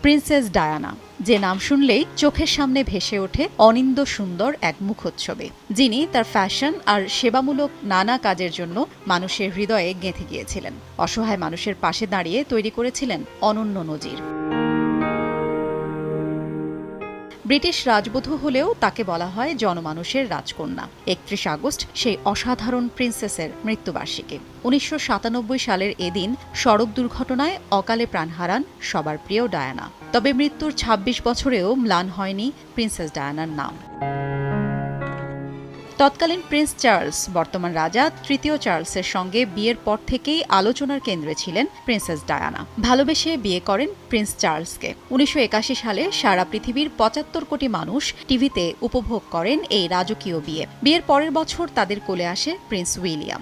Princess Diana, যে নাম শুনলেই চোখের সামনে ভেসে ওঠে অনিন্দ্য সুন্দর এক মুখচ্ছবি, যিনি তার ফ্যাশন আর সেবামূলক নানা কাজের জন্য মানুষের হৃদয়ে গেঁথে গিয়েছিলেন। অসহায় মানুষের পাশে দাঁড়িয়ে তৈরি করেছিলেন অনন্য নজির। ব্রিটিশ রাজবধূ হলেও তাকে বলা হয় জনমানুষের রাজকন্যা। ৩১ আগস্ট সেই অসাধারণ প্রিন্সেসের মৃত্যুবার্ষিকী। ১৯৯৭ সালের এদিন সড়ক দুর্ঘটনায় অকালে প্রাণ হারান সবার প্রিয় ডায়ানা। তবে মৃত্যুর ২৬ বছরেও ম্লান হয়নি প্রিন্সেস ডায়ানার নাম। তৎকালীন প্রিন্স চার্লস, বর্তমান রাজা তৃতীয় চার্লসের সঙ্গে বিয়ের পর থেকেই আলোচনার কেন্দ্রে ছিলেন প্রিন্সেস ডায়ানা। ভালোবেসে বিয়ে করেন প্রিন্স চার্লসকে। ১৯৮১ সালে সারা পৃথিবীর ৭৫ কোটি মানুষ টিভিতে উপভোগ করেন এই রাজকীয় বিয়ে। বিয়ের পরের বছর তাদের কোলে আসে প্রিন্স উইলিয়াম।